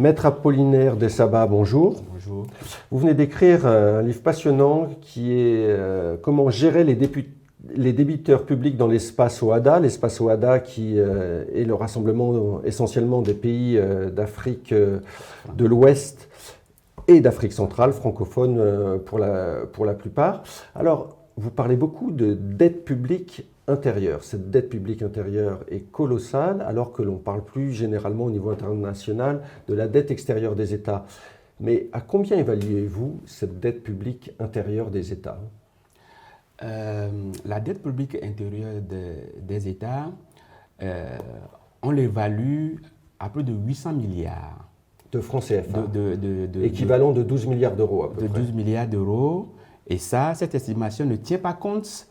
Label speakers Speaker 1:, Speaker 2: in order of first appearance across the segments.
Speaker 1: Maître Apollinaire de Saba, bonjour.
Speaker 2: Bonjour.
Speaker 1: Vous venez d'écrire un livre passionnant qui est Comment gérer les débiteurs publics dans l'espace OHADA. L'espace OHADA qui est le rassemblement essentiellement des pays d'Afrique de l'Ouest et d'Afrique centrale, francophones pour la plupart. Alors, vous parlez beaucoup de dette publique intérieure. Cette dette publique intérieure est colossale, alors que l'on parle plus généralement au niveau international de la dette extérieure des États. Mais à combien évaluez-vous cette dette publique intérieure des États ?
Speaker 2: La dette publique intérieure des États, on l'évalue à plus de 800 milliards.
Speaker 1: De francs CFA, équivalent de 12 milliards d'euros à peu près.
Speaker 2: 12 milliards d'euros. Et ça, cette estimation ne tient pas compte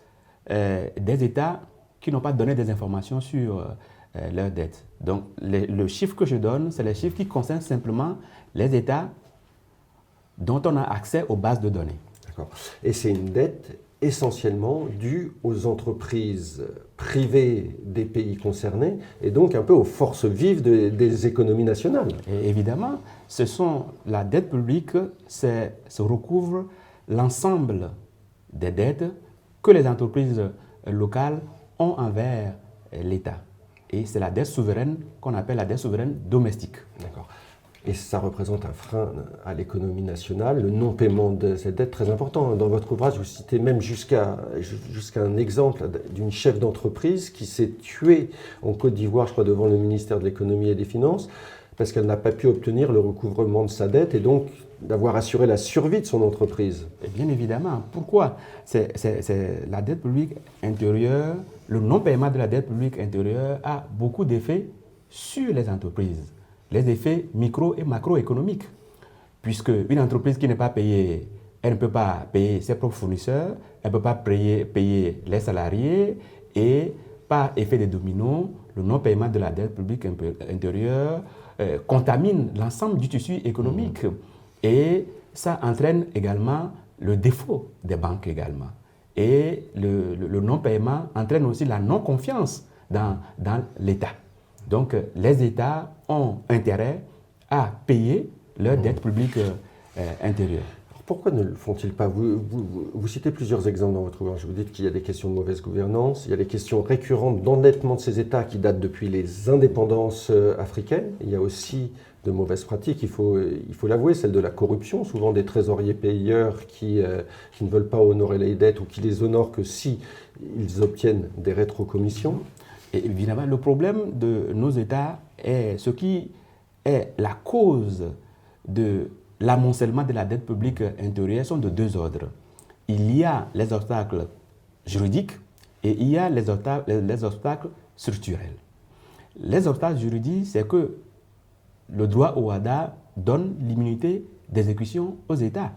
Speaker 2: des États qui n'ont pas donné des informations sur leur dette. Donc, le chiffre que je donne, c'est les chiffres qui concernent simplement les États dont on a accès aux bases de données.
Speaker 1: D'accord. Et c'est une dette essentiellement due aux entreprises privées des pays concernés et donc un peu aux forces vives des économies nationales.
Speaker 2: Et évidemment, la dette publique, se recouvre l'ensemble des dettes que les entreprises locales ont envers l'État. Et c'est la dette souveraine qu'on appelle la dette souveraine domestique.
Speaker 1: D'accord. Et ça représente un frein à l'économie nationale, le non-paiement de cette dette très important. Dans votre ouvrage, vous citez même jusqu'à un exemple d'une chef d'entreprise qui s'est tuée en Côte d'Ivoire, je crois, devant le ministère de l'économie et des finances, parce qu'elle n'a pas pu obtenir le recouvrement de sa dette et donc d'avoir assuré la survie de son entreprise.
Speaker 2: Et bien évidemment. Pourquoi ? C'est la dette publique intérieure, le non-paiement de la dette publique intérieure a beaucoup d'effets sur les entreprises. Les effets micro et macroéconomiques. Puisque une entreprise qui n'est pas payée, elle ne peut pas payer ses propres fournisseurs, elle ne peut pas payer les salariés et par effet de domino, le non-paiement de la dette publique intérieure contamine l'ensemble du tissu économique. Et ça entraîne également le défaut des banques également. Et le non-paiement entraîne aussi la non-confiance dans l'État. Donc, les États ont intérêt à payer leur dette publique intérieure.
Speaker 1: Pourquoi ne le font-ils pas ? Vous citez plusieurs exemples dans votre ouvrage. Vous dites qu'il y a des questions de mauvaise gouvernance, il y a des questions récurrentes d'endettement de ces États qui datent depuis les indépendances africaines. Il y a aussi de mauvaises pratiques, il faut l'avouer, celle de la corruption, souvent des trésoriers payeurs qui ne veulent pas honorer les dettes ou qui les honorent que si ils obtiennent des rétrocommissions.
Speaker 2: Et évidemment, le problème de nos États est ce qui est la cause de l'amoncellement de la dette publique intérieure sont de deux ordres. Il y a les obstacles juridiques et il y a les obstacles structurels. Les obstacles juridiques, c'est que le droit OHADA donne l'immunité d'exécution aux États,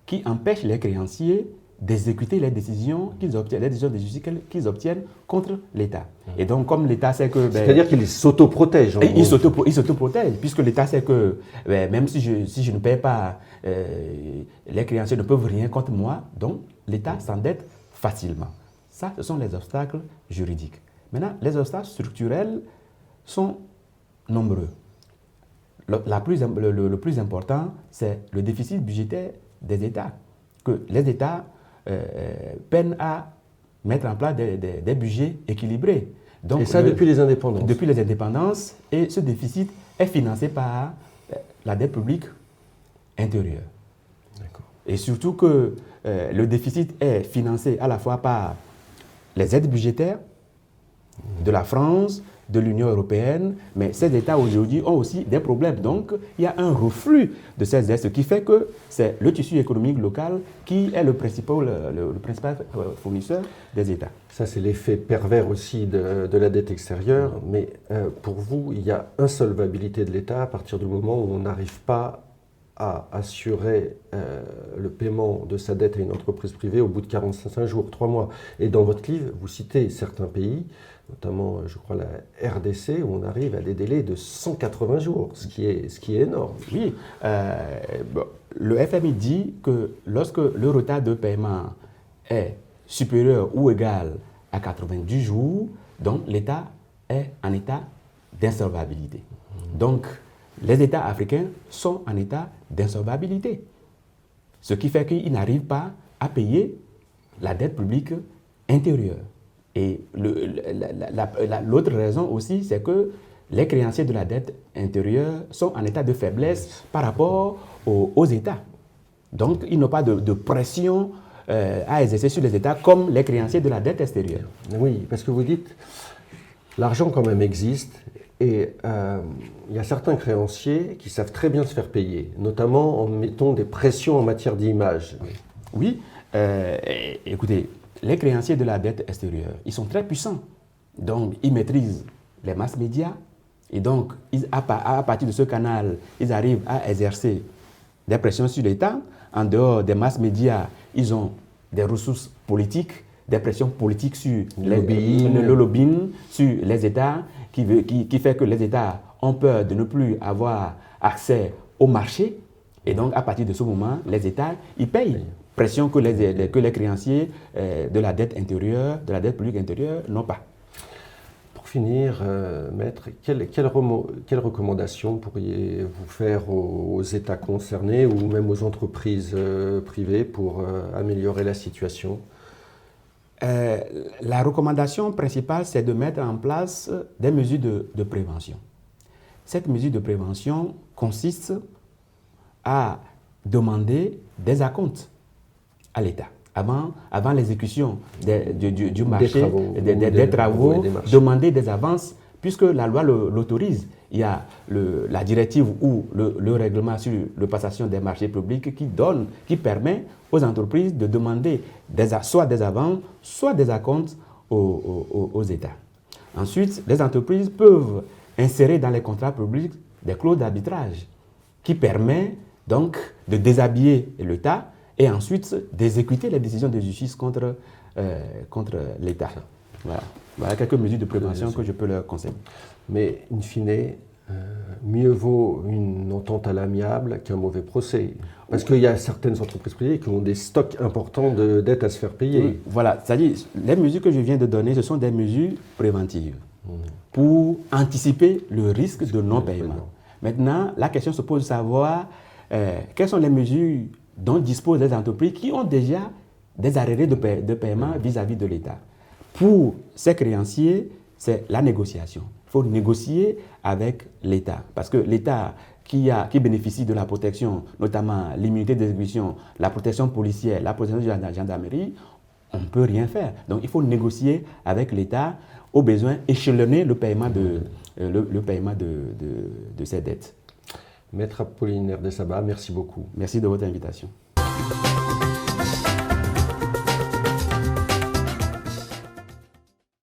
Speaker 2: qui empêche les créanciers d'exécuter les décisions qu'ils obtiennent, les décisions de justice qu'ils obtiennent contre l'État. Et donc, comme l'État sait que...
Speaker 1: C'est-à-dire qu'il s'autoprotège.
Speaker 2: Il s'autoprotège, puisque l'État sait que même si je ne paie pas, les créanciers ne peuvent rien contre moi, donc l'État s'endette facilement. Ça, ce sont les obstacles juridiques. Maintenant, les obstacles structurels sont nombreux. Le plus important, c'est le déficit budgétaire des États. Que les États peinent à mettre en place des budgets équilibrés.
Speaker 1: Donc, et ça depuis les indépendances.
Speaker 2: Depuis les indépendances, et ce déficit est financé par la dette publique intérieure. Et surtout que le déficit est financé à la fois par les aides budgétaires de la France, de l'Union européenne, mais ces États aujourd'hui ont aussi des problèmes. Donc, il y a un reflux de ces aides, ce qui fait que c'est le tissu économique local qui est le principal fournisseur des États.
Speaker 1: Ça, c'est l'effet pervers aussi de la dette extérieure. Mais pour vous, il y a insolvabilité de l'État à partir du moment où on n'arrive pas à assurer le paiement de sa dette à une entreprise privée au bout de 45 jours, 3 mois. Et dans votre livre, vous citez certains pays, notamment, je crois, la RDC, où on arrive à des délais de 180 jours, ce qui est énorme.
Speaker 2: Oui, le FMI dit que lorsque le retard de paiement est supérieur ou égal à 90 jours, donc l'État est en état d'insolvabilité. Donc, les États africains sont en état d'insolvabilité. Ce qui fait qu'ils n'arrivent pas à payer la dette publique intérieure. Et l'autre raison aussi, c'est que les créanciers de la dette intérieure sont en état de faiblesse par rapport aux États. Donc, ils n'ont pas de pression à exercer sur les États comme les créanciers de la dette extérieure.
Speaker 1: Oui, parce que vous dites, l'argent quand même existe et il y a certains créanciers qui savent très bien se faire payer, notamment en mettant des pressions en matière d'image.
Speaker 2: Oui, écoutez, les créanciers de la dette extérieure, ils sont très puissants. Donc, ils maîtrisent les masses médias et donc, à partir de ce canal, ils arrivent à exercer des pressions sur l'État. En dehors des masses médias, ils ont des ressources politiques, des pressions politiques sur le lobbying, sur les États, qui fait que les États ont peur de ne plus avoir accès au marché. Et donc, à partir de ce moment, les États, ils payent. Pression que les créanciers de la dette intérieure, de la dette publique intérieure, n'ont pas.
Speaker 1: Pour finir, Maître, quelles recommandations pourriez-vous faire aux États concernés ou même aux entreprises privées pour améliorer la situation?
Speaker 2: La recommandation principale, c'est de mettre en place des mesures de prévention. Cette mesure de prévention consiste à demander des acomptes à l'État. Avant l'exécution du marché, des travaux, demander des avances, puisque la loi l'autorise. Il y a la directive ou le règlement sur la passation des marchés publics qui permet aux entreprises de demander soit des avances, soit des acomptes aux États. Ensuite, les entreprises peuvent insérer dans les contrats publics des clauses d'arbitrage qui permettent donc de déshabiller l'État et ensuite d'exécuter les décisions de justice contre l'État. Voilà quelques mesures de prévention que je peux leur conseiller.
Speaker 1: Mais, in fine, mieux vaut une entente à l'amiable qu'un mauvais procès. Parce qu'il y a certaines entreprises privées qui ont des stocks importants de dettes à se faire payer.
Speaker 2: Oui, voilà, c'est-à-dire, les mesures que je viens de donner, ce sont des mesures préventives pour anticiper le risque de non-paiement. Maintenant, la question se pose de savoir quelles sont les mesures dont disposent les entreprises qui ont déjà des arrêts de paiement vis-à-vis de l'État. Pour ces créanciers, c'est la négociation. Il faut négocier avec l'État. Parce que l'État qui bénéficie de la protection, notamment l'immunité d'exécution, la protection policière, la protection de la gendarmerie, on ne peut rien faire. Donc il faut négocier avec l'État, au besoin échelonner le paiement de ces dettes.
Speaker 1: Maître Apollinaire Dessaba, merci beaucoup.
Speaker 2: Merci de votre invitation.